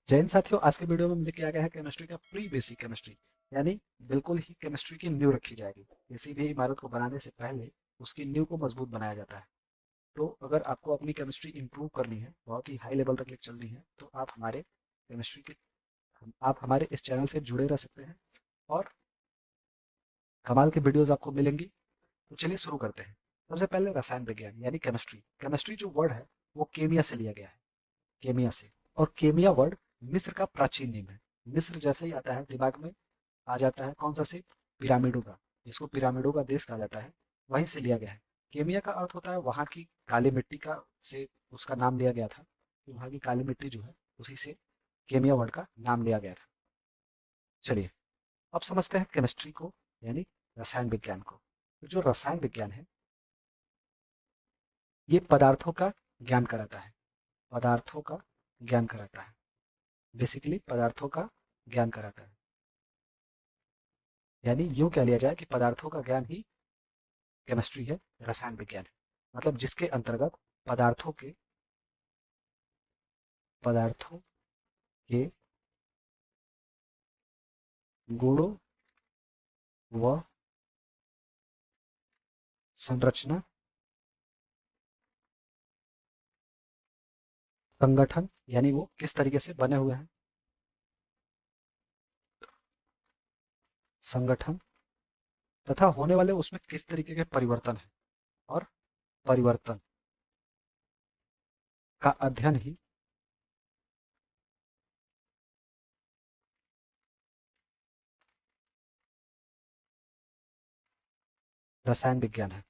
जय हिंद साथियों, आज के वीडियो में हम लेके आ गए हैं केमिस्ट्री का प्री बेसिक केमिस्ट्री। यानी बिल्कुल ही केमिस्ट्री की नींव रखी जाएगी। किसी भी इमारत को बनाने से पहले उसकी नींव को मजबूत बनाया जाता है। तो अगर आपको अपनी केमिस्ट्री इंप्रूव करनी है, बहुत ही हाई लेवल तक लेकर चलनी है, तो आप हमारे केमिस्ट्री के आप हमारे इस चैनल से जुड़े रह सकते हैं और कमाल के वीडियोज आपको मिलेंगी। तो चलिए शुरू करते हैं। सबसे पहले रसायन विज्ञान यानी केमिस्ट्री। केमिस्ट्री जो वर्ड है वो केमिया से लिया गया है, केमिया से। और केमिया वर्ड मिस्र का प्राचीन नेम है। मिस्र जैसे ही आता है दिमाग में आ जाता है कौन सा से? पिरामिडों का, जिसको पिरामिडों का देश कहा जाता है, वहीं से लिया गया है। केमिया का अर्थ होता है वहाँ की काली मिट्टी का, से उसका नाम लिया गया था कि वहाँ की काली मिट्टी जो है उसी से केमिया वर्ड का नाम लिया गया था। चलिए अब समझते हैं केमिस्ट्री को, यानी रसायन विज्ञान को। तो जो रसायन विज्ञान है ये पदार्थों का ज्ञान कराता है। पदार्थों का ज्ञान कराता है, बेसिकली पदार्थों का ज्ञान कराता है। यानी यूं कह लिया जाए कि पदार्थों का ज्ञान ही केमिस्ट्री है, रसायन विज्ञान है। मतलब जिसके अंतर्गत पदार्थों के गुणों व संरचना, संगठन, यानी वो किस तरीके से बने हुए हैं, संगठन, तथा होने वाले उसमें किस तरीके के परिवर्तन है, और परिवर्तन का अध्ययन ही रसायन विज्ञान है।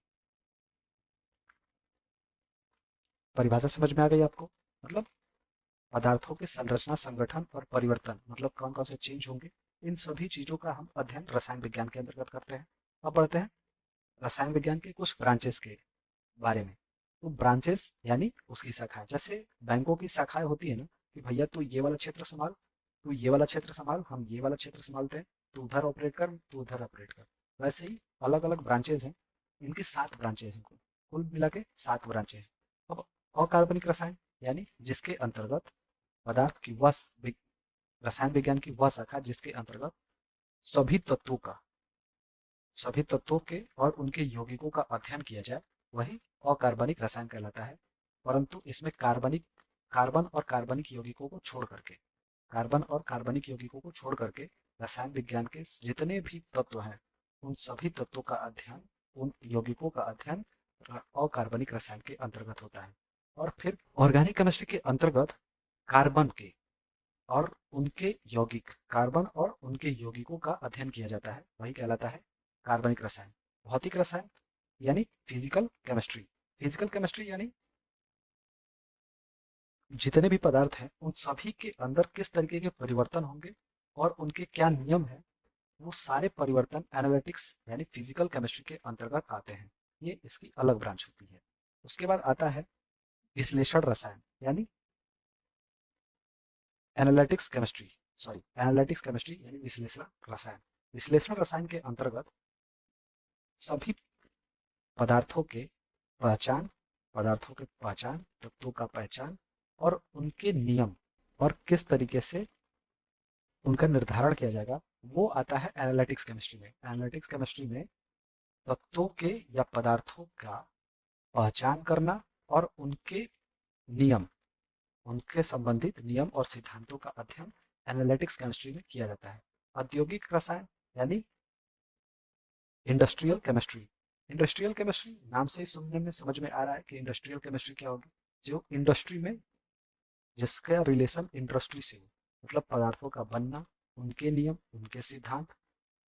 परिभाषा समझ में आ गई आपको? मतलब पदार्थों के संरचना, संगठन और परिवर्तन, मतलब कौन कौन से चेंज होंगे, इन सभी चीजों का हम अध्ययन रसायन विज्ञान के अंतर्गत करते हैं। अब बढ़ते हैं रसायन विज्ञान के कुछ ब्रांचेस के बारे में। तो ब्रांचेस यानी उसकी शाखाएं, जैसे बैंकों की शाखाएं होती है ना, कि भैया तू ये वाला क्षेत्र संभाल, तू ये वाला क्षेत्र संभाल, हम ये वाला क्षेत्र संभालते हैं, तू उधर ऑपरेट कर, तू उधर ऑपरेट कर। वैसे ही अलग अलग ब्रांचेज हैं। इनकी 7 ब्रांचेज हैं, कुल कुल मिला के 7 ब्रांचेज हैं। अब अकार्बनिक रसायन यानी जिसके अंतर्गत पदार्थ की वह रसायन विज्ञान की वह शाखा जिसके अंतर्गत सभी तत्वों का, सभी तत्वों के और उनके यौगिकों का अध्ययन किया जाए, वही अकार्बनिक रसायन कहलाता है। परंतु इसमें कार्बन और कार्बनिक यौगिकों को छोड़ करके, कार्बन और कार्बनिक यौगिकों को छोड़ करके रसायन विज्ञान के जितने भी तत्व हैं उन सभी तत्वों का अध्ययन, उन यौगिकों का अध्ययन अकार्बनिक रसायन के अंतर्गत होता है। और फिर ऑर्गेनिक केमिस्ट्री के अंतर्गत कार्बन के और उनके यौगिक, कार्बन और उनके यौगिकों का अध्ययन किया जाता है, वही कहलाता है कार्बनिक रसायन। भौतिक रसायन यानी फिजिकल केमिस्ट्री। फिजिकल केमिस्ट्री यानी जितने भी पदार्थ हैं उन सभी के अंदर किस तरीके के परिवर्तन होंगे और उनके क्या नियम हैं, वो सारे परिवर्तन एनालिटिक्स यानी फिजिकल केमिस्ट्री के अंतर्गत आते हैं। ये इसकी अलग ब्रांच होती है। उसके बाद आता है विश्लेषण रसायन यानी analytics chemistry, sorry analytics chemistry यानी विश्लेषण रसायन। विश्लेषण रसायन के अंतर्गत सभी पदार्थों के पहचान, पदार्थों के पहचान, तत्वों का पहचान और उनके नियम और किस तरीके से उनका निर्धारण किया जाएगा, वो आता है एनालिटिक्स केमिस्ट्री में। एनालिटिक्स केमिस्ट्री में तत्वों के या पदार्थों का पहचान करना और उनके नियम, उनके संबंधित नियम और सिद्धांतों का अध्ययन एनालिटिक्स केमिस्ट्री में किया जाता है। औद्योगिक रसायन यानी इंडस्ट्रियल केमिस्ट्री। इंडस्ट्रियल केमिस्ट्री नाम से ही सुनने में समझ में आ रहा है कि इंडस्ट्रियल केमिस्ट्री क्या होगी। जो इंडस्ट्री में, जिसका रिलेशन इंडस्ट्री से हो, मतलब पदार्थों का बनना, उनके नियम, उनके सिद्धांत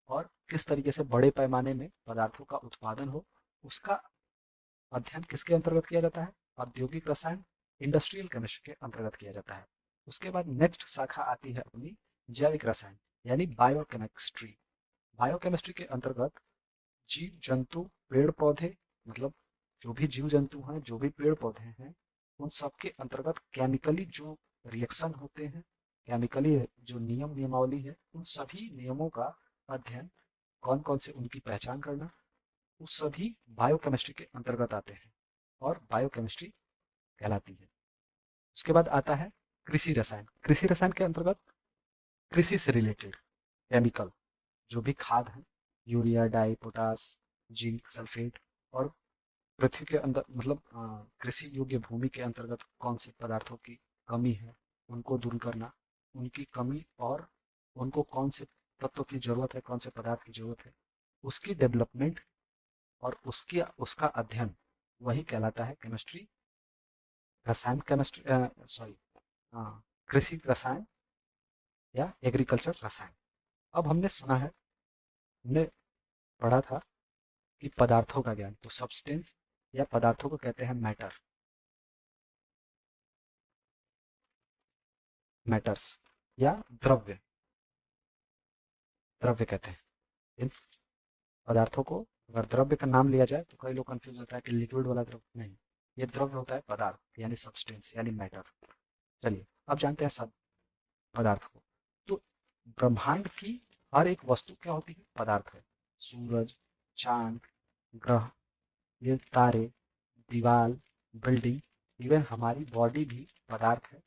और किस तरीके से बड़े पैमाने में पदार्थों का उत्पादन हो, उसका अध्ययन किसके अंतर्गत किया जाता है? औद्योगिक रसायन, इंडस्ट्रियल केमिस्ट्री के अंतर्गत किया जाता है। उसके बाद नेक्स्ट शाखा आती है अपनी जैविक रसायन यानी बायोकेमिस्ट्री। बायोकेमिस्ट्री के अंतर्गत जीव जंतु, पेड़ पौधे, मतलब जो भी जीव जंतु हैं, जो भी पेड़ पौधे हैं, उन सबके अंतर्गत केमिकली जो रिएक्शन होते हैं, केमिकली जो नियम नियमावली है, उन सभी नियमों का अध्ययन, कौन कौन से उनकी पहचान करना, वो सभी बायोकेमिस्ट्री के अंतर्गत आते हैं और बायोकेमिस्ट्री कहलाती है। उसके बाद आता है कृषि रसायन के अंतर्गत कृषि से रिलेटेड केमिकल जो भी खाद है, यूरिया, डाई, पोटास, जिंक, सल्फेट, और पृथ्वी के अंदर मतलब कृषि योग्य भूमि के अंतर्गत कौन से पदार्थों की कमी है उनको दूर करना, उनकी कमी और उनको कौन से तत्व की जरूरत है, कौन से पदार्थ की जरूरत है, उसकी डेवलपमेंट और उसकी उसका अध्ययन, वही कहलाता है केमिस्ट्री, रसायन केमिस्ट्री, सॉरी, कृषि रसायन या एग्रीकल्चर रसायन। अब हमने सुना है, हमने पढ़ा था कि पदार्थों का ज्ञान, तो सब्सटेंस या पदार्थों को कहते हैं मैटर, मैटर्स या द्रव्य, द्रव्य कहते हैं इन पदार्थों को। अगर द्रव्य का नाम लिया जाए तो कई लोग कंफ्यूज होता है कि लिक्विड वाला द्रव्य, नहीं, ये द्रव्य होता है पदार्थ यानी सब्सटेंस यानी मैटर। चलिए अब जानते हैं सब पदार्थ को। तो ब्रह्मांड की हर एक वस्तु क्या होती है? पदार्थ है। सूरज, चांद, ग्रह, ये तारे, दीवार, बिल्डिंग, इवन हमारी बॉडी भी पदार्थ है,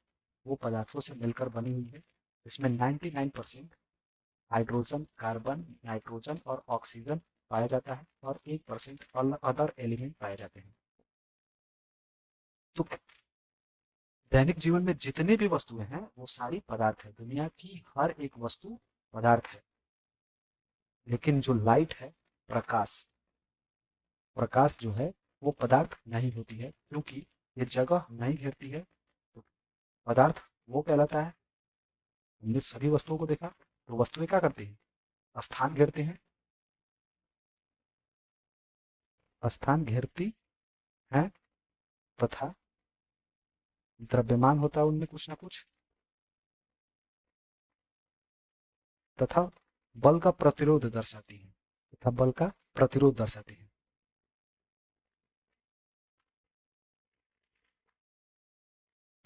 वो पदार्थों से मिलकर बनी हुई है। इसमें 99% हाइड्रोजन, कार्बन, नाइट्रोजन और ऑक्सीजन पाया जाता है और 1% अदर एलिमेंट पाए जाते हैं। तो दैनिक जीवन में जितने भी वस्तुएं हैं वो सारी पदार्थ है। दुनिया की हर एक वस्तु पदार्थ है। लेकिन जो लाइट है, प्रकाश, प्रकाश जो है वो पदार्थ नहीं होती है, क्योंकि ये जगह नहीं घेरती है। तो पदार्थ वो कहलाता है। हमने सभी वस्तुओं को देखा, तो वस्तुएं क्या करती हैं? स्थान घेरते हैं, स्थान घेरती हैं, तथा द्रव्यमान होता है उनमें कुछ ना कुछ, तथा बल का प्रतिरोध दर्शाती है, तथा बल का प्रतिरोध दर्शाती है।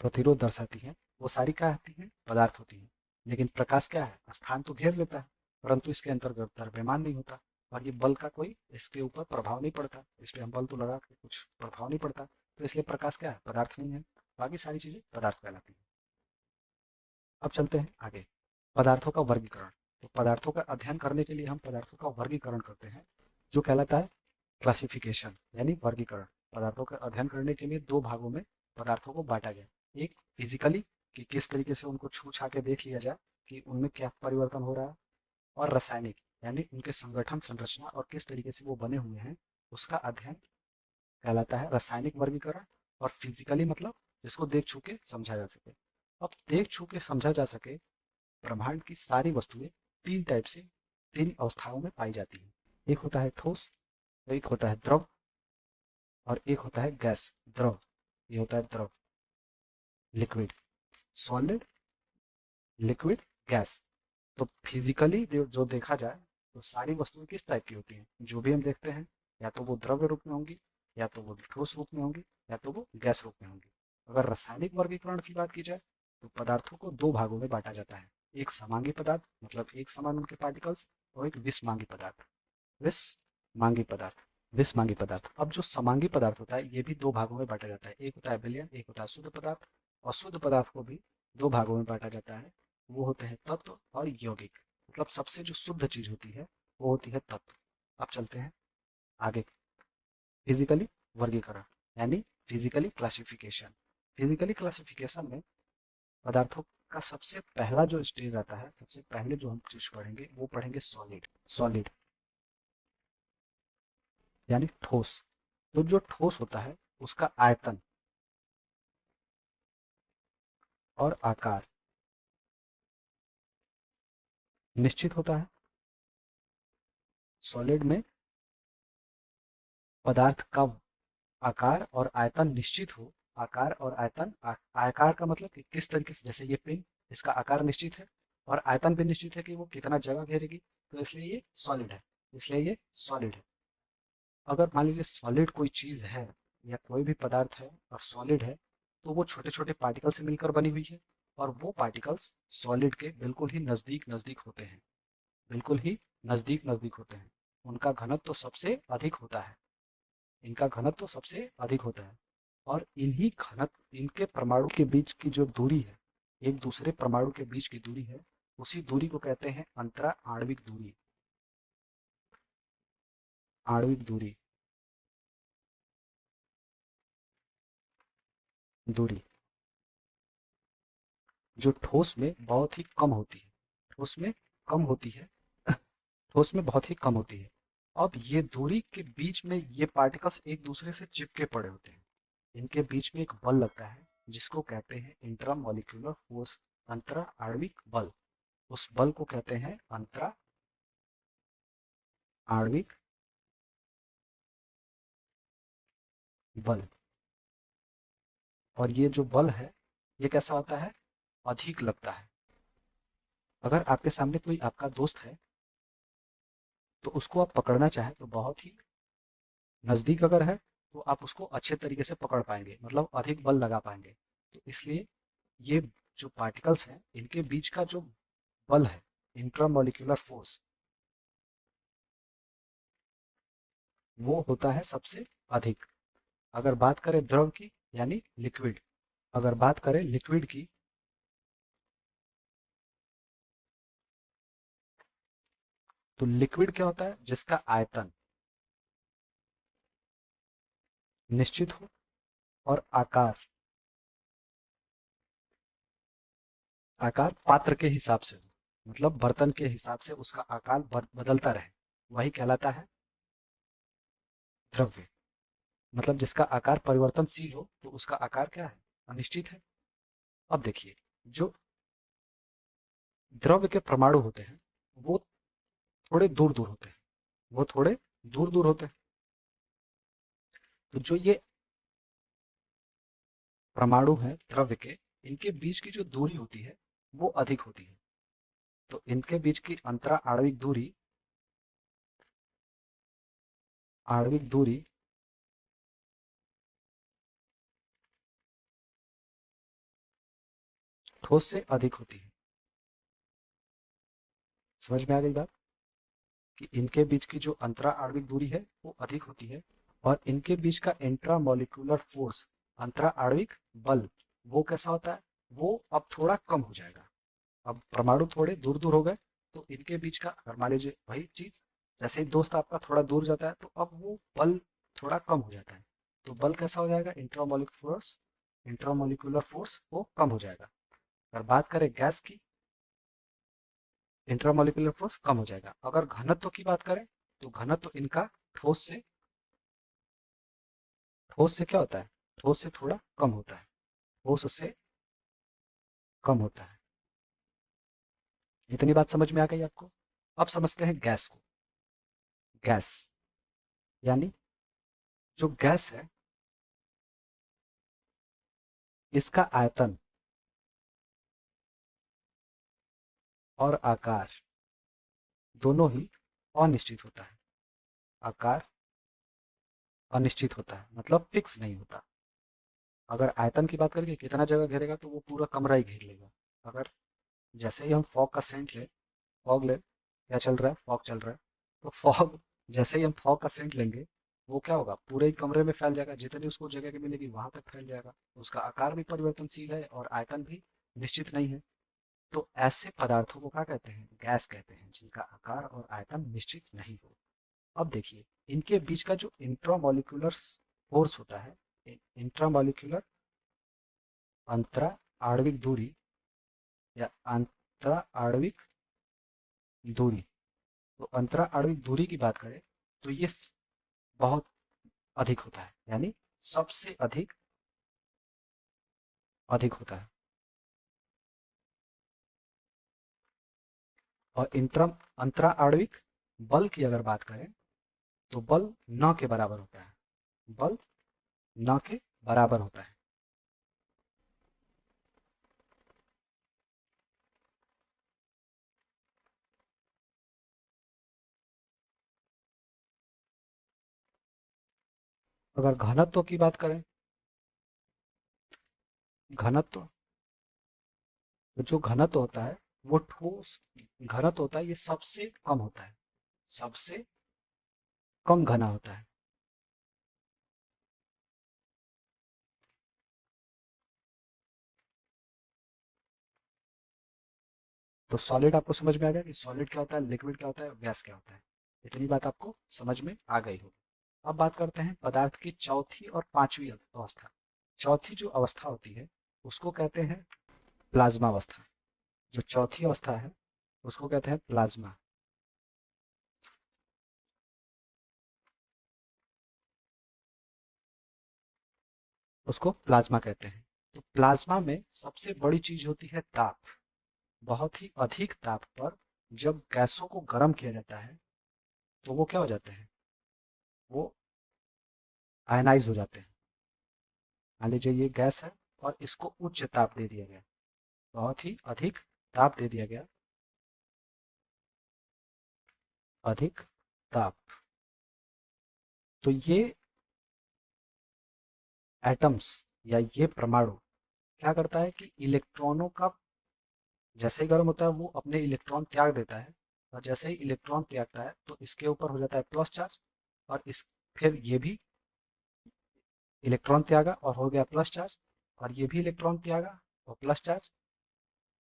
प्रतिरोध दर्शाती है, वो सारी क्या होती हैं? पदार्थ होती हैं। लेकिन प्रकाश क्या है? स्थान तो घेर लेता है, परंतु इसके अंतर्गत द्रव्यमान नहीं होता, और ये बल का कोई इसके ऊपर प्रभाव नहीं पड़ता। इस पे हम बल तो लगा के कुछ प्रभाव नहीं पड़ता, तो इसलिए प्रकाश क्या है? पदार्थ नहीं है। बाकी सारी चीजें पदार्थ कहलाती हैं। अब चलते हैं आगे, पदार्थों का वर्गीकरण। तो पदार्थों का अध्ययन करने के लिए हम पदार्थों का वर्गीकरण करते हैं, जो कहलाता है क्लासिफिकेशन यानी वर्गीकरण। पदार्थों का अध्ययन करने के लिए दो भागों में पदार्थों को बांटा गया। एक फिजिकली, कि किस तरीके से उनको छू छा के देख लिया जाए कि उनमें क्या परिवर्तन हो रहा है, और रासायनिक यानी उनके संगठन, संरचना और किस तरीके से वो बने हुए हैं, उसका अध्ययन कहलाता है रासायनिक वर्गीकरण। और फिजिकली मतलब जिसको देख छू के समझा जा सके। अब देख छू के समझा जा सके, ब्रह्मांड की सारी वस्तुएं तीन टाइप से, तीन अवस्थाओं में पाई जाती हैं। एक होता है ठोस, एक होता है द्रव, और एक होता है गैस, द्रव। ये होता है द्रव, लिक्विड, सॉलिड, लिक्विड, गैस। तो फिजिकली जो देखा जाए तो सारी वस्तुएं किस टाइप की होती हैं? जो भी हम देखते हैं, या तो वो द्रव्य रूप में होंगी, या तो वो ठोस रूप में होंगी, या तो वो गैस रूप में होंगी। अगर रासायनिक वर्गीकरण की बात की जाए तो पदार्थों को दो भागों में बांटा जाता है। एक समांगी पदार्थ मतलब एक समान उनके पार्टिकल्स, और एक विषमांगी पदार्थ, विषमांगी पदार्थ, विषमांगी पदार्थ। अब जो समांगी पदार्थ होता है ये भी दो भागों में बांटा जाता है। एक होता है विलयन, एक होता है शुद्ध पदार्थ। और शुद्ध पदार्थ को भी दो भागों में बांटा जाता है, वो होते हैं तत्व और यौगिक। मतलब सबसे जो शुद्ध चीज होती है वो होती है तत्व। अब चलते हैं आगे, फिजिकली वर्गीकरण यानी फिजिकली क्लासिफिकेशन। फिजिकली क्लासिफिकेशन में पदार्थों का सबसे पहला जो स्टेज आता है, सबसे पहले जो हम चीज पढ़ेंगे वो पढ़ेंगे सॉलिड। सॉलिड यानी ठोस। तो जो ठोस होता है उसका आयतन और आकार निश्चित होता है। सॉलिड में पदार्थ का आकार और आयतन निश्चित हो। आकार और आयतन, आकार का मतलब कि किस तरीके से, जैसे ये पेन, इसका आकार निश्चित है और आयतन भी निश्चित है कि वो कितना जगह घेरेगी, तो इसलिए ये सॉलिड है। इसलिए ये सॉलिड है। अगर मान लीजिए सॉलिड कोई चीज है या कोई भी पदार्थ है और सॉलिड है, तो वो छोटे छोटे पार्टिकल से मिलकर बनी हुई है, और वो पार्टिकल्स सॉलिड के बिल्कुल ही नजदीक नजदीक होते हैं, बिल्कुल ही नजदीक नजदीक होते हैं। उनका घनत्व तो सबसे अधिक होता है, इनका घनत्व तो सबसे अधिक होता है। और इन्हीं घनत्व, इनके परमाणु के बीच की जो दूरी है एक दूसरे परमाणु के बीच की दूरी है, उसी दूरी को कहते हैं अंतरा आणविक दूरी। आणविक दूरी, दूरी जो ठोस में बहुत ही कम होती है, ठोस में कम होती है, ठोस में बहुत ही कम होती है। अब ये दूरी के बीच में ये पार्टिकल्स एक दूसरे से चिपके पड़े होते हैं, इनके बीच में एक बल लगता है जिसको कहते हैं इंट्रा मॉलिक्यूलर फोर्स, अंतरा आणविक बल। उस बल को कहते हैं अंतरा आणविक बल। और ये जो बल है ये कैसा होता है, अधिक लगता है। अगर आपके सामने कोई आपका दोस्त है तो उसको आप पकड़ना चाहें तो बहुत ही नज़दीक अगर है तो आप उसको अच्छे तरीके से पकड़ पाएंगे, मतलब अधिक बल लगा पाएंगे। तो इसलिए ये जो पार्टिकल्स हैं इनके बीच का जो बल है, इंट्रामॉलिक्यूलर फोर्स, वो होता है सबसे अधिक। अगर बात करें द्रव की यानी लिक्विड, अगर बात करें लिक्विड की, तो लिक्विड क्या होता है, जिसका आयतन निश्चित हो और आकार, आकार पात्र के हिसाब से हो, मतलब बर्तन के हिसाब से उसका आकार बदलता रहे, वही कहलाता है द्रव्य। मतलब जिसका आकार परिवर्तनशील हो तो उसका आकार क्या है, अनिश्चित है। अब देखिए, जो द्रव्य के परमाणु होते हैं वो थोड़े दूर दूर होते हैं, वो थोड़े दूर दूर होते हैं। तो जो ये परमाणु हैं द्रव्य के, इनके बीच की जो दूरी होती है वो अधिक होती है। तो इनके बीच की अंतरा आणविक दूरी ठोस से अधिक होती है। समझ में आ गई बात, कि इनके बीच की जो अंतरा आणविक दूरी है वो अधिक होती है, और इनके बीच का इंट्रा मॉलिक्यूलर फोर्स, अंतरा आणविक बल, वो कैसा होता है, वो अब थोड़ा कम हो जाएगा। अब परमाणु थोड़े दूर दूर हो गए तो इनके बीच का, अगर मान लीजिए वही चीज, जैसे ही दोस्त आपका थोड़ा दूर जाता है तो अब वो बल थोड़ा कम हो जाता है। तो बल कैसा हो जाएगा, इंट्रामोलिकुलर फोर्स वो कम हो जाएगा। अगर बात करें गैस की, इंट्रामोलिकुलर फोर्स कम हो जाएगा। अगर घनत्व की बात करें तो घनत्व इनका ठोस से क्या होता है, ठोस से थोड़ा कम होता है, ठोस से कम होता है। इतनी बात समझ में आ गई आपको। अब समझते हैं गैस को। गैस यानी जो गैस है इसका आयतन और आकार दोनों ही अनिश्चित होता है। आकार अनिश्चित होता है, मतलब फिक्स नहीं होता। अगर आयतन की बात करेंगे कितना जगह घेरेगा, तो वो पूरा कमरा ही घेर लेगा। अगर जैसे ही हम फॉग का सेंट ले, फॉग ले, क्या चल रहा है, फॉग चल रहा है, तो फॉग, जैसे ही हम फॉग का सेंट लेंगे वो क्या होगा, पूरे ही कमरे में फैल जाएगा, जितनी उसको जगह की मिलेगी वहां तक फैल जाएगा। उसका आकार भी परिवर्तनशील है और आयतन भी निश्चित नहीं है। तो ऐसे पदार्थों को क्या कहते हैं, गैस कहते हैं, जिनका आकार और आयतन निश्चित नहीं हो। अब देखिए, इनके बीच का जो इंट्रामॉलिक्यूलर फोर्स होता है, इंट्रामॉलिक्यूलर अंतरा आणविक दूरी या अंतरा आणविक दूरी, तो अंतरा आणविक दूरी की बात करें तो ये बहुत अधिक होता है, यानी सबसे अधिक अधिक होता है। और अंतरा आणविक बल की अगर बात करें तो बल न के बराबर होता है, बल न के बराबर होता है। अगर घनत्व की बात करें, घनत्व, जो घनत्व होता है वो ठोस घनत्व होता है, ये सबसे कम होता है, सबसे कम घना होता है। तो सॉलिड आपको समझ में आ गया कि सॉलिड क्या होता है, लिक्विड क्या होता है, गैस क्या होता है। इतनी बात आपको समझ में आ गई होगी। अब बात करते हैं पदार्थ की चौथी और पांचवी अवस्था। चौथी जो अवस्था होती है उसको कहते हैं प्लाज्मा अवस्था। जो चौथी अवस्था है उसको कहते हैं प्लाज्मा। उसको प्लाज्मा कहते हैं। तो प्लाज्मा में सबसे बड़ी चीज होती है ताप। बहुत ही अधिक ताप पर जब गैसों को गर्म किया जाता है तो वो क्या हो जाते हैं, वो आयनाइज हो जाते हैं। मान लीजिए ये गैस है और इसको उच्च ताप दे दिया गया, बहुत ही अधिक ताप दे दिया गया, अधिक ताप। तो ये एटम्स या ये परमाणु क्या करता है कि इलेक्ट्रॉनों का जैसे ही गर्म होता है वो अपने इलेक्ट्रॉन त्याग देता है, और जैसे ही इलेक्ट्रॉन त्यागता है तो इसके ऊपर हो जाता है प्लस चार्ज, और इस फिर ये भी इलेक्ट्रॉन त्यागा और हो गया प्लस चार्ज, और ये भी इलेक्ट्रॉन त्यागा और प्लस चार्ज।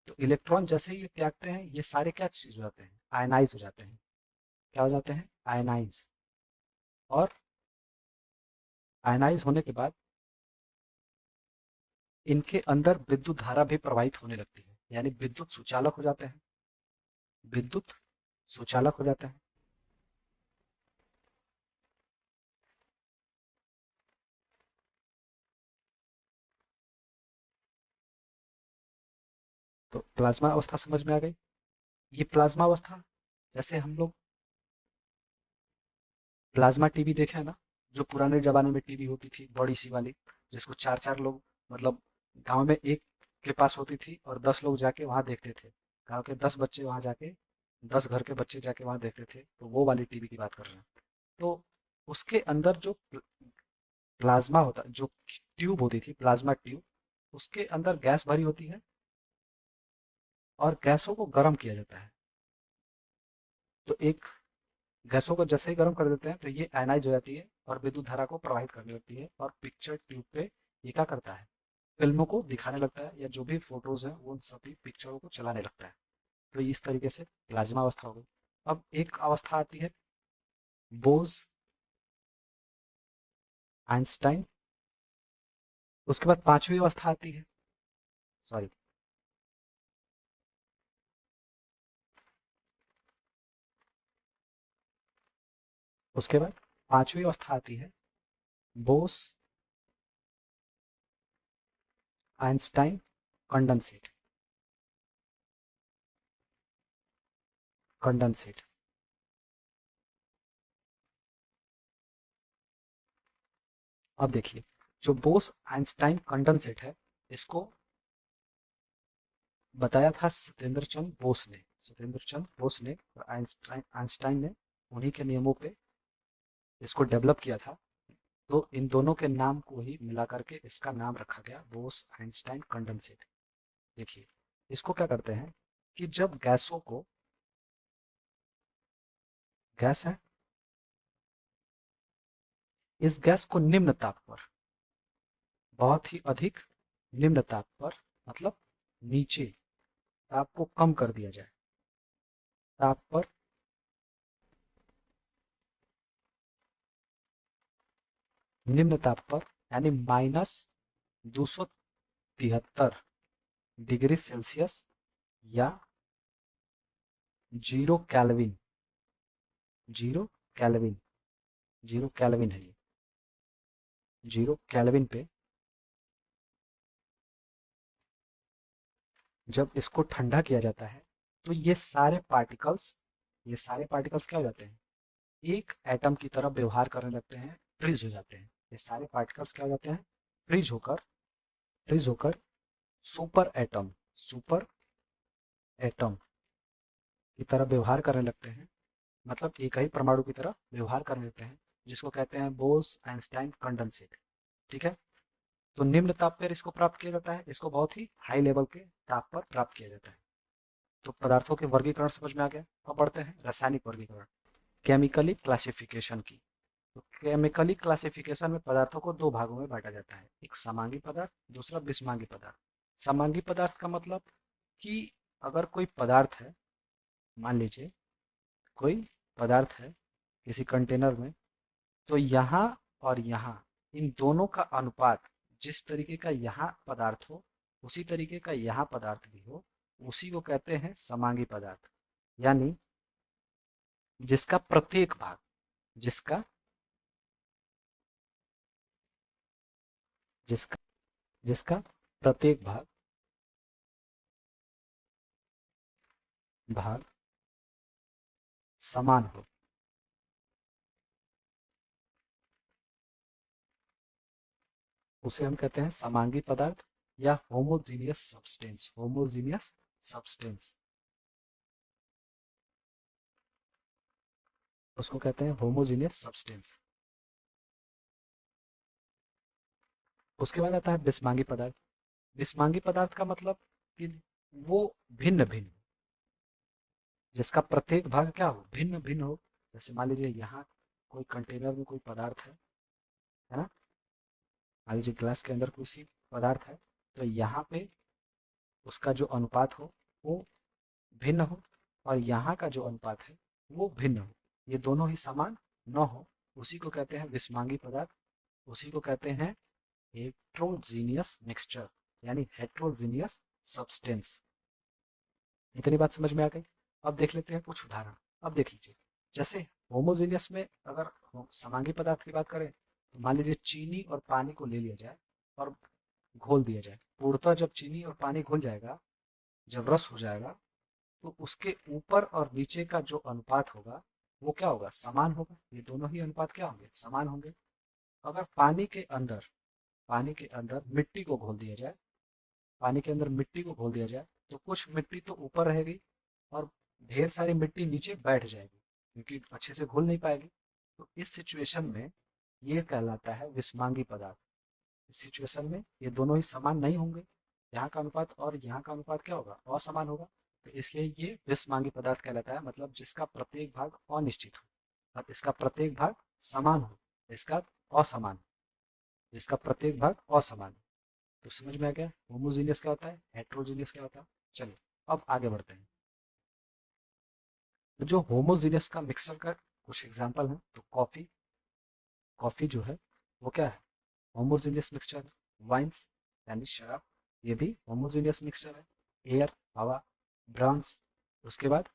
तो इलेक्ट्रॉन जैसे ही ये त्यागते हैं ये सारे क्या चीज हो जाते हैं, आयनाइज हो जाते हैं। क्या हो जाते हैं, आयनाइज। और आयनाइज होने के बाद इनके अंदर विद्युत धारा भी प्रवाहित होने लगती है, यानी विद्युत सुचालक हो जाते हैं, विद्युत सुचालक हो जाते हैं। तो प्लाज्मा अवस्था समझ में आ गई। ये प्लाज्मा अवस्था, जैसे हम लोग प्लाज्मा टीवी देखे है ना, जो पुराने जमाने में टीवी होती थी बड़ी सी वाली, जिसको चार चार लोग, मतलब गांव में एक के पास होती थी और 10 लोग जाके वहां देखते थे। गांव के 10 बच्चे वहां जाके, 10 घर के बच्चे जाके वहां देखते थे, तो वो वाली टीवी की बात कर रहे हैं। तो उसके अंदर जो प्लाज्मा होता, जो ट्यूब होती थी, प्लाज्मा ट्यूब, उसके अंदर गैस भरी होती है और गैसों को गर्म किया जाता है। तो एक गैसों को जैसे ही गर्म कर देते हैं तो ये आयनाइज हो जाती है और विद्युत धारा को प्रवाहित करने लगती है, और पिक्चर ट्यूब पे ये क्या करता है, फिल्मों को दिखाने लगता है, या जो भी फोटोज हैं उन सभी पिक्चरों को चलाने लगता है। तो इस तरीके से प्लाज्मा अवस्था हो गई। अब एक अवस्था आती है बोज आइंस्टाइन। उसके बाद पांचवी अवस्था आती है, सॉरी, उसके बाद पांचवी अवस्था आती है बोस आइंस्टाइन कंडेंसेट। कंडेंसेट। अब देखिए, जो बोस आइंस्टाइन कंडेंसेट है, इसको बताया था सत्येंद्र चंद्र बोस ने। सत्येंद्र चंद्र बोस ने और आइंस्टाइन आइंस्टाइन ने उन्हीं के नियमों पे इसको डेवलप किया था। तो इन दोनों के नाम को ही मिला करके इसका नाम रखा गया बोस आइंस्टाइन कंडेंसेट। देखिए, इसको क्या करते हैं कि जब गैसों को, गैस है, इस गैस को निम्न ताप पर, बहुत ही अधिक निम्न ताप पर, मतलब नीचे, ताप को कम कर दिया जाए, ताप पर, निम्न ताप पर, यानी -273 डिग्री सेल्सियस, या 0 कैल्विन। 0 कैल्विन, 0 कैल्विन है ये, 0 कैल्विन पे जब इसको ठंडा किया जाता है तो ये सारे पार्टिकल्स क्या हो जाते हैं, एक एटम की तरह व्यवहार करने लगते हैं, फ्रीज हो जाते हैं। ये सारे पार्टिकल्स क्या हो जाते हैं, फ्रीज होकर, फ्रीज होकर सुपर एटम, सुपर एटम की तरह व्यवहार करने लगते हैं, मतलब एक ही परमाणु की तरह व्यवहार करने लगते हैं, जिसको कहते हैं बोस आइंस्टाइन कंडेंसेट। ठीक है। तो निम्न ताप पर इसको प्राप्त किया जाता है, इसको बहुत ही हाई लेवल के ताप पर प्राप्त किया जाता है। तो पदार्थों के वर्गीकरण समझ में आ गया। अब बढ़ते हैं रासायनिक वर्गीकरण, केमिकली क्लासिफिकेशन की। तो केमिकली क्लासिफिकेशन में पदार्थों को दो भागों में बांटा जाता है, एक समांगी पदार्थ, दूसरा विषमांगी पदार्थ। समांगी पदार्थ का मतलब कि अगर कोई पदार्थ है, मान लीजिए कोई पदार्थ है किसी कंटेनर में, तो यहाँ और यहाँ इन दोनों का अनुपात जिस तरीके का यहाँ पदार्थ हो उसी तरीके का यहाँ पदार्थ भी हो, उसी को कहते हैं समांगी पदार्थ। यानी जिसका प्रत्येक भाग, जिसका जिसका जिसका प्रत्येक भाग भाग समान हो, उसे हम कहते हैं समांगी पदार्थ या होमोजीनियस सब्सटेंस। होमोजीनियस सब्सटेंस उसको कहते हैं होमोजीनियस सब्सटेंस। उसके बाद आता है विषमांगी पदार्थ। विषमांगी पदार्थ का मतलब कि वो भिन्न भिन्न, जिसका प्रत्येक भाग क्या हो, भिन्न भिन्न हो। जैसे मान लीजिए यहाँ कोई कंटेनर में कोई पदार्थ है ना, मान लीजिए ग्लास के अंदर कोई सी पदार्थ है, तो यहाँ पे उसका जो अनुपात हो वो भिन्न हो, और यहाँ का जो अनुपात है वो भिन्न हो, ये दोनों ही समान न हो, उसी को कहते हैं विषमांगी पदार्थ। उसी को कहते हैं हेट्रोजीनियस मिक्सचर, यानी हेट्रोजीनियस सब्सटेंस। इतनी बात समझ में आ गई। अब देख लेते हैं कुछ उदाहरण। अब देख लीजिए, जैसे होमोजीनियस में अगर समांगी पदार्थ की बात करें, तो मान लीजिए चीनी और पानी को ले लिया जाए और घोल दिया जाए। पूर्णतः जब चीनी और पानी घुल जाएगा, जब रस हो जाएगा, तो उसके ऊपर और नीचे का जो अनुपात होगा वो क्या होगा, समान होगा। ये दोनों ही अनुपात क्या होंगे, समान होंगे। अगर पानी के अंदर मिट्टी को घोल दिया जाए, पानी के अंदर मिट्टी को घोल दिया जाए, तो कुछ मिट्टी तो ऊपर रहेगी और ढेर सारी मिट्टी नीचे बैठ जाएगी, क्योंकि अच्छे से घुल नहीं पाएगी। तो इस सिचुएशन में ये कहलाता है विषमांगी पदार्थ। इस सिचुएशन में ये दोनों ही समान नहीं होंगे, यहाँ का अनुपात और यहाँ का अनुपात क्या होगा, असमान होगा। तो इसलिए ये विषमांगी पदार्थ कहलाता है, मतलब जिसका प्रत्येक भाग अनिश्चित हो और इसका प्रत्येक भाग समान हो, इसका असमान, जिसका प्रत्येक भाग असमान हो। तो समझ में आ गया होमोजीनियस क्या होता है, हेट्रोजीनियस क्या होता है। चलिए अब आगे बढ़ते हैं। तो जो होमोजीनियस का मिक्सचर का कुछ एग्जांपल है, तो कॉफी, कॉफी जो है वो क्या है, होमोजीनियस मिक्सचर है। वाइन्स यानी शराब, ये भी होमोजीनियस मिक्सचर है। एयर हवा, ब्रांस, उसके बाद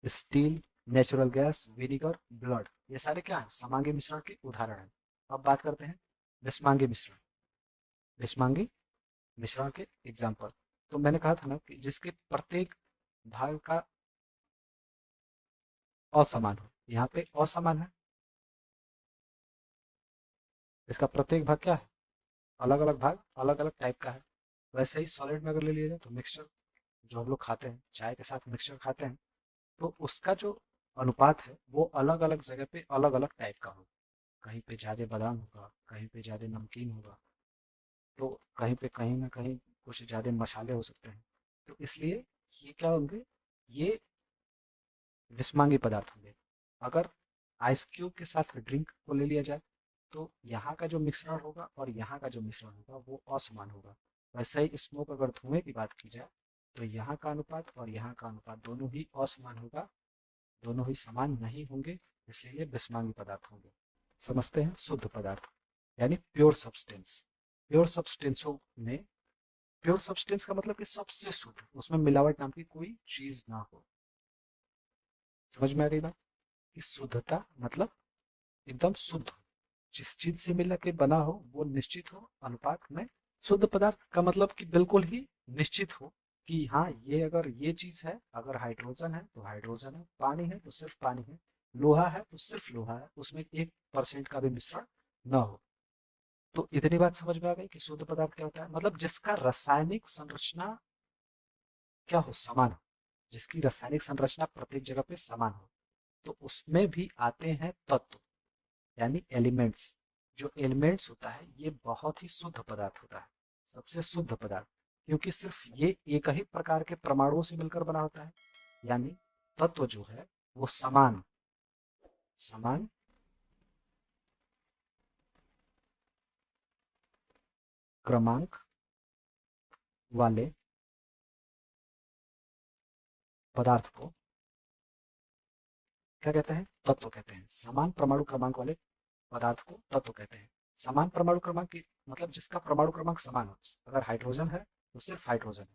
steel, natural gas, vinegar, blood, ये सारे क्या है, समांगी मिश्रण के उदाहरण हैं। अब बात करते हैं विषमांगी मिश्रण। विषमांगी मिश्रण के एग्जाम्पल, तो मैंने कहा था ना कि जिसके प्रत्येक भाग का असमान हो, यहाँ पे असमान है, इसका प्रत्येक भाग क्या है, अलग अलग भाग अलग अलग टाइप का है। वैसे ही सॉलिड में अगर ले लिया जाए तो मिक्सचर, जो हम लोग खाते हैं चाय के साथ मिक्सचर खाते हैं, तो उसका जो अनुपात है वो अलग अलग जगह पे अलग अलग टाइप का होगा। कहीं पे ज्यादा बादाम होगा, कहीं पे ज्यादा नमकीन होगा, तो कहीं पे कहीं ना कहीं कुछ ज्यादा मसाले हो सकते हैं। तो इसलिए ये क्या होंगे, ये विषमांगी पदार्थ होंगे। अगर आइस क्यूब के साथ ड्रिंक को ले लिया जाए, तो यहाँ का जो मिश्रण होगा और यहाँ का जो मिश्रण होगा वो असमान होगा। वैसे ही स्मोक, अगर धुएं की बात की जाए, तो यहाँ का अनुपात और यहाँ का अनुपात दोनों ही असमान होगा, दोनों ही समान नहीं होंगे, इसलिए ये विषमांगी पदार्थ होंगे। समझते हैं शुद्ध पदार्थ, यानी प्योर सब्सटेंस। प्योर सब्सटेंसों में, प्योर सब्सटेंस का मतलब कि सबसे शुद्ध, उसमें मिलावट नाम की कोई चीज ना हो। समझ में आ रही बात, कि शुद्धता मतलब एकदम शुद्ध हो, जिस चीज से मिला के बना हो वो निश्चित हो अनुपात में। शुद्ध पदार्थ का मतलब कि बिल्कुल ही निश्चित हो कि हाँ, ये अगर ये चीज है, अगर हाइड्रोजन है तो हाइड्रोजन है, पानी है तो सिर्फ पानी है, लोहा है तो सिर्फ लोहा है, उसमें 1% का भी मिश्रण न हो। तो इतनी बात समझ में आ गई कि शुद्ध पदार्थ क्या होता है, मतलब जिसका रासायनिक संरचना क्या हो, समान हो, जिसकी रासायनिक संरचना प्रत्येक जगह पे समान हो। तो उसमें भी आते हैं तत्व, यानी एलिमेंट्स। जो एलिमेंट्स होता है ये बहुत ही शुद्ध पदार्थ होता है, सबसे शुद्ध पदार्थ, क्योंकि सिर्फ ये एक ही प्रकार के परमाणुओं से मिलकर बना होता है। यानी तत्व जो है वो समान समान क्रमांक वाले पदार्थ को क्या कहते हैं? तत्व कहते हैं। समान परमाणु क्रमांक वाले पदार्थ को तत्व कहते हैं। समान परमाणु क्रमांक की मतलब जिसका परमाणु क्रमांक समान हो। अगर हाइड्रोजन है तो सिर्फ हाइड्रोजन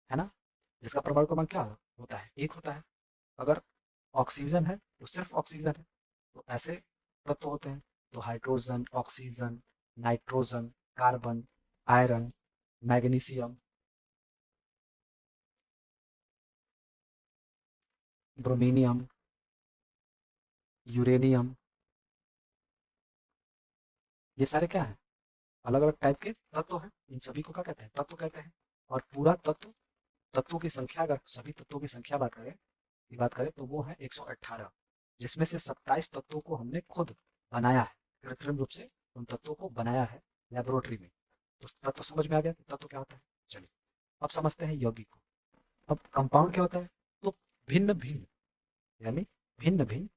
है ना, जिसका परमाणु क्रमांक क्या होता है? एक होता है। अगर ऑक्सीजन है तो सिर्फ ऑक्सीजन है। तो ऐसे तत्व होते हैं। तो hydrogen, oxygen, nitrogen, carbon, iron, magnesium, brominium, uranium, ये सारे क्या हैं? अलग अलग टाइप के तत्व हैं। इन सभी को क्या कहते हैं? तत्व कहते हैं। और पूरा तत्व, तत्वों की संख्या, अगर सभी तत्वों की संख्या बात करें तो वो है 118, जिसमें से 27 तत्वों को हमने खुद बनाया है, कृत्रिम रूप से उन तत्वों को बनाया है लेबोरेटरी में। तो तत्व समझ में आ गया कि तत्व क्या होता है। चलिए अब समझते हैं यौगिक को। अब कंपाउंड क्या होता है? तो भिन्न भिन्न, यानी भिन्न भिन्न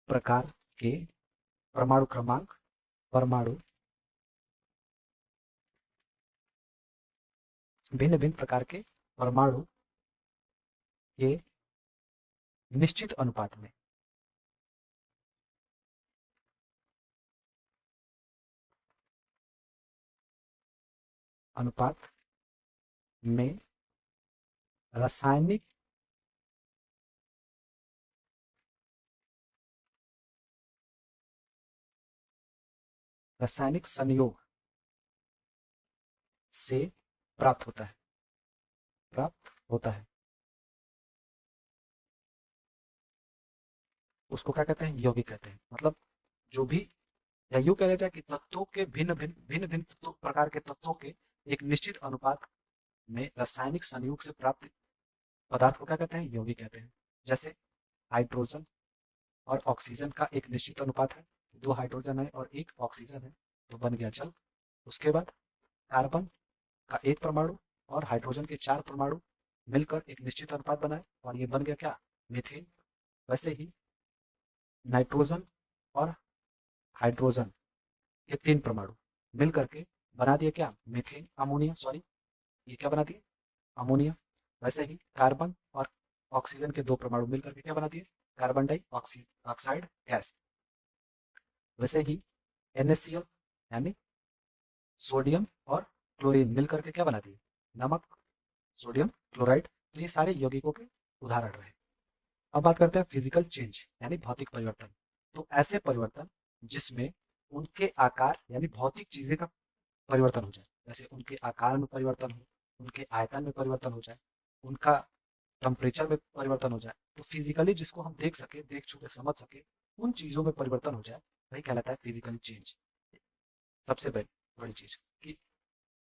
प्रकार के परमाणु क्रमांक, परमाणु, भिन्न भिन्न प्रकार के परमाणु के निश्चित अनुपात में, अनुपात में रासायनिक रासायनिक संयोग से प्राप्त होता है, प्राप्त होता है। उसको क्या कहते हैं? यौगिक कहते हैं। मतलब जो भी, या यूं कह लेते हैं कि तत्वों के भिन्न भिन्न तत्वों, प्रकार के तत्वों के एक निश्चित अनुपात में रासायनिक संयोग से प्राप्त पदार्थ को क्या कहते हैं? यौगिक कहते हैं। जैसे हाइड्रोजन और ऑक्सीजन का एक निश्चित अनुपात है, दो हाइड्रोजन है और एक ऑक्सीजन है, तो बन गया जल। उसके बाद कार्बन का एक परमाणु और हाइड्रोजन के चार परमाणु मिलकर एक निश्चित अनुपात बनाए और ये बन गया क्या? मीथेन। वैसे ही नाइट्रोजन और हाइड्रोजन के तीन परमाणु मिल करके बना दिए क्या? मीथेन, अमोनिया, सॉरी, ये क्या बना दिए? अमोनिया। वैसे ही कार्बन और ऑक्सीजन के दो परमाणु मिलकर के क्या बना दिए? Carbon dioxide gas. वैसे ही NaCl यानी सोडियम और क्लोरीन मिलकर के क्या बना दिए? नमक, सोडियम क्लोराइड। तो ये सारे यौगिकों के उदाहरण रहे। अब बात करते हैं फिजिकल चेंज यानी भौतिक परिवर्तन। तो ऐसे परिवर्तन जिसमें उनके आकार यानी भौतिक चीजें का परिवर्तन हो जाए, जैसे उनके आकार में परिवर्तन हो, उनके आयतन में परिवर्तन हो जाए, उनका टेम्परेचर में परिवर्तन हो जाए। तो फिजिकली जिसको हम देख सके, देख छू के समझ सके, उन चीजों में परिवर्तन हो जाए, वही कहलाता है फिजिकली चेंज। सबसे बड़ी बड़ी चीज कि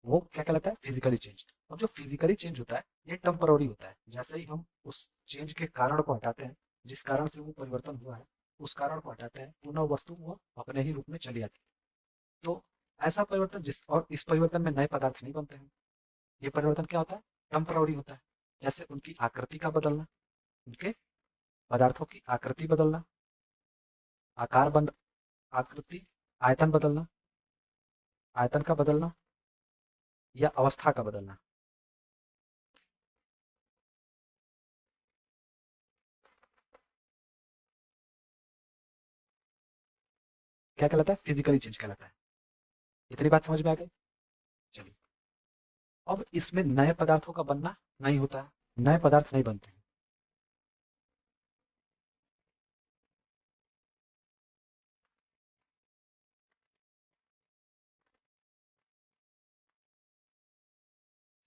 वो क्या कहलाता है? Physically change. और जो फिजिकली चेंज होता है ये टेम्पररी होता है। जैसे ही हम उस चेंज के कारण को हटाते हैं, जिस कारण से वो परिवर्तन हुआ है, उस कारण को हटाते हैं, पुनः वस्तु वो अपने ही रूप में चली आती है। तो ऐसा परिवर्तन जिस, और इस परिवर्तन में नए पदार्थ नहीं बनते हैं। ये परिवर्तन क्या होता है? टेम्पररी होता है। जैसे उनकी आकृति का बदलना, उनके पदार्थों की आकृति बदलना, आकार बंद, आकृति, आयतन बदलना, आयतन का बदलना या अवस्था का बदलना। क्या कहलाता है? फिजिकली चेंज कहलाता है। इतनी बात समझ में आ गई? चलिए अब इसमें नए पदार्थों का बनना नहीं होता है, नए पदार्थ नहीं बनते हैं।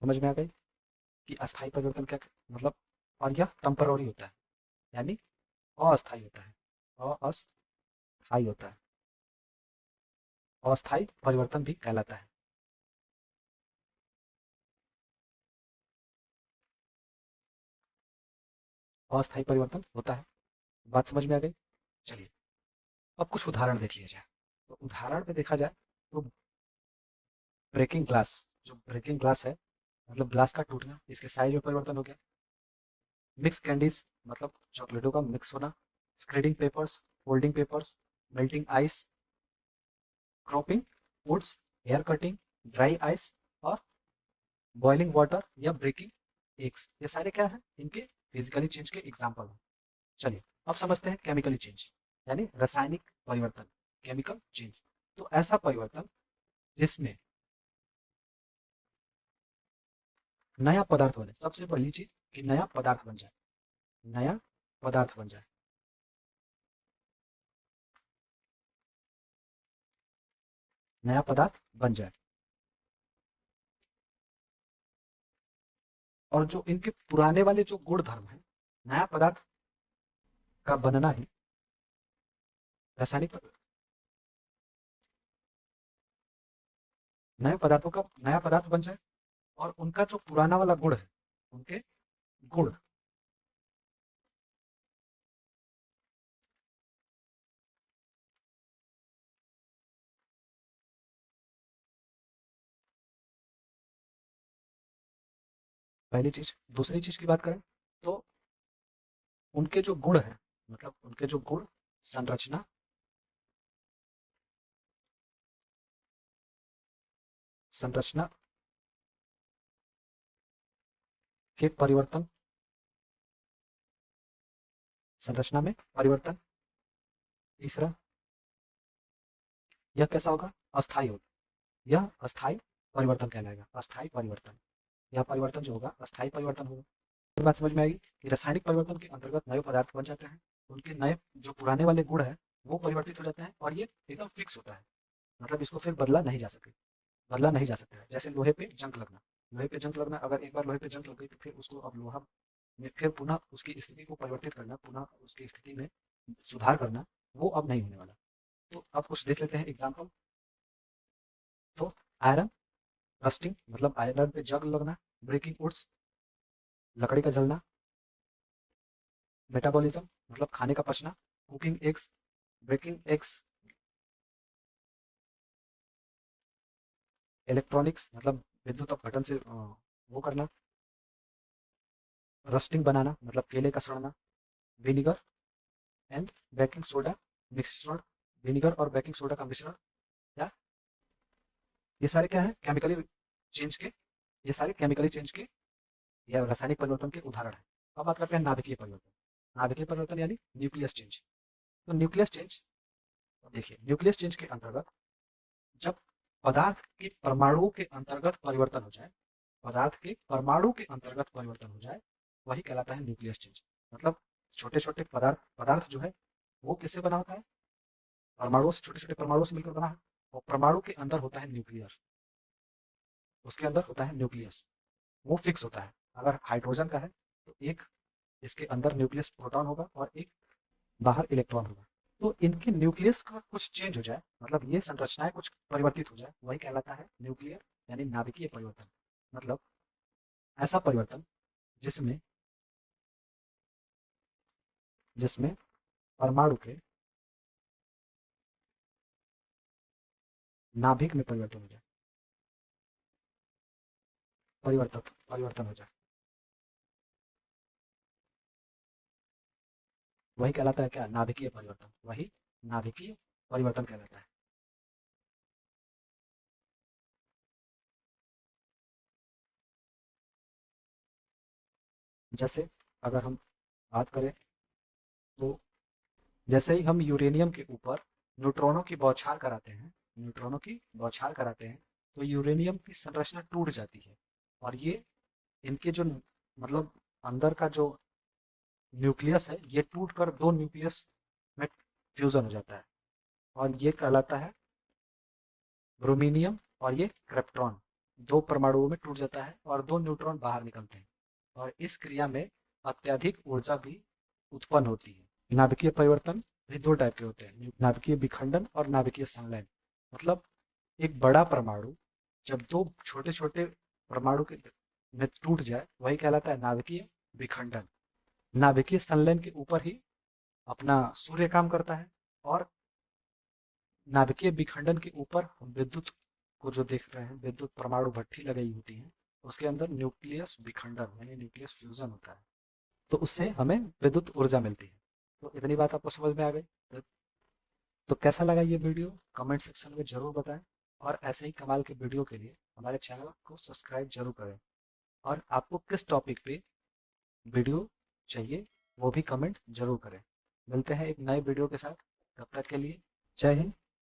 समझ में आ गई कि अस्थायी परिवर्तन क्या मतलब, और यह टेम्पररी होता है यानी अस्थायी होता है, अस्थायी होता है, अस्थायी परिवर्तन भी कहलाता है। अस्थायी परिवर्तन होता है। बात समझ में आ गई? चलिए अब कुछ उदाहरण देख लिया जाए। तो उदाहरण में देखा जाए तो ब्रेकिंग ग्लास, जो ब्रेकिंग ग्लास है मतलब ग्लास का टूटना, इसके साइज में परिवर्तन हो गया। मिक्स कैंडीज मतलब चॉकलेटों का मिक्स होना, shredding papers, folding papers, melting ice, cropping woods, hair cutting, dry ice और बॉइलिंग वाटर या ब्रेकिंग एग्स, ये सारे क्या है, इनके फिजिकली चेंज के एग्जाम्पल हैं। चलिए अब समझते हैं केमिकली चेंज, यानी रासायनिक परिवर्तन, केमिकल चेंज। तो ऐसा परिवर्तन जिसमें नया पदार्थ बने, सबसे पहली चीज कि नया पदार्थ बन जाए, नया पदार्थ बन जाए, नया पदार्थ बन जाए, और जो इनके पुराने वाले जो गुण धर्म है, नया पदार्थ का बनना ही रासायनिक, नए पदार्थों का नया पदार्थ बन जाए और उनका जो पुराना वाला गुण है, उनके गुण, पहली चीज। दूसरी चीज की बात करें तो उनके जो गुण है, मतलब उनके जो गुण, संरचना, संरचना के परिवर्तन, संरचना में परिवर्तन। तीसरा, यह कैसा होगा, अस्थायी होगा, यह अस्थायी परिवर्तन कहलाएगा, अस्थायी परिवर्तन। यह परिवर्तन जो होगा अस्थायी परिवर्तन होगा। ये बात समझ में आएगी कि रासायनिक परिवर्तन के अंतर्गत नए पदार्थ बन जाते हैं, उनके नए जो पुराने वाले गुण है वो परिवर्तित हो जाते हैं और ये एकदम फिक्स होता है, मतलब इसको फिर बदला नहीं जा सकता है। जैसे लोहे पे जंग लगना, लोहे पे जंग लगना, अगर एक बार लोहे पे जंग लग गई तो फिर उसको अब लोहा में फिर पुनः उसकी स्थिति को परिवर्तित करना, पुनः उसकी स्थिति में सुधार करना, वो अब नहीं होने वाला। तो अब कुछ देख लेते हैं एग्जाम्पल। तो आयरन रस्टिंग, मतलब आयरन पे जंग लगना, ब्रेकिंग वुड्स, लकड़ी का जलना, मेटाबॉलिज्म मतलब खाने का पचना, cooking eggs, breaking eggs, electronics मतलब विद्युत अपघटन से वो करना, रस्टिंग बनाना मतलब केले का सड़ना, विनीगर एंड बेकिंग सोडा मिश्रण, विनीगर और बेकिंग सोडा का मिश्रण, या ये सारे क्या है, केमिकली चेंज के, ये सारे केमिकली चेंज के या रासायनिक परिवर्तन के उदाहरण है। अब बात करते हैं नाभिकीय परिवर्तन। नाभिकीय परिवर्तन यानी न्यूक्लियस चेंज। तो न्यूक्लियस चेंज, देखिए न्यूक्लियस चेंज के अंतर्गत जब पदार्थ के परमाणुओं के अंतर्गत परिवर्तन हो जाए, पदार्थ के परमाणु के अंतर्गत परिवर्तन हो जाए, वही कहलाता है न्यूक्लियस चेंज। मतलब छोटे छोटे पदार्थ पदार्थ जो है वो किससे बना होता है, परमाणुओं से, छोटे छोटे परमाणुओं से मिलकर बना है, और परमाणु के अंदर होता है न्यूक्लियस, उसके अंदर होता है न्यूक्लियस, वो फिक्स होता है। अगर हाइड्रोजन का है तो एक इसके अंदर न्यूक्लियस प्रोटॉन होगा और एक बाहर इलेक्ट्रॉन होगा। तो इनके न्यूक्लियस का कुछ चेंज हो जाए, मतलब ये संरचनाएं कुछ परिवर्तित हो जाए, वही कहलाता है न्यूक्लियर यानी नाभिकीय परिवर्तन। मतलब ऐसा परिवर्तन जिसमें जिसमें परमाणु के नाभिक में परिवर्तन हो जाए, परिवर्तन हो जाए, वही कहलाता है क्या, नाभिकीय परिवर्तन, वही नाभिकीय परिवर्तन कहलाता है। जैसे अगर हम बात करें तो जैसे ही हम यूरेनियम के ऊपर न्यूट्रॉनों की बौछार कराते हैं, न्यूट्रॉनों की बौछार कराते हैं, तो यूरेनियम की संरचना टूट जाती है, और ये इनके जो मतलब अंदर का जो न्यूक्लियस है ये टूट कर दो न्यूक्लियस में फ्यूजन हो जाता है, और ये कहलाता है ब्रोमीनियम, और ये क्रिप्टॉन, दो परमाणुओं में टूट जाता है और दो न्यूट्रॉन बाहर निकलते हैं, और इस क्रिया में अत्यधिक ऊर्जा भी उत्पन्न होती है। नाभिकीय परिवर्तन भी दो टाइप के होते हैं, नाभिकीय विखंडन और नाभिकीय संलयन। मतलब एक बड़ा परमाणु जब दो छोटे छोटे परमाणु के में टूट जाए, वही कहलाता है नाभिकीय विखंडन। नाभिकीय संलयन के ऊपर ही अपना सूर्य काम करता है, और नाभिकीय विखंडन के ऊपर हम विद्युत को जो देख रहे हैं, विद्युत परमाणु भट्ठी लगाई होती है, उसके अंदर न्यूक्लियस विखंडन यानी न्यूक्लियस फ्यूजन होता है, तो उससे हमें विद्युत ऊर्जा मिलती है। तो इतनी बात आपको समझ में आ गई। तो कैसा लगा ये वीडियो, कमेंट सेक्शन में जरूर बताएं, और ऐसे ही कमाल के वीडियो के लिए हमारे चैनल को सब्सक्राइब जरूर करें। और आपको किस टॉपिक पे वीडियो चाहिए वो भी कमेंट जरूर करें। मिलते हैं एक नए वीडियो के साथ, तब तक के लिए जय हिंद,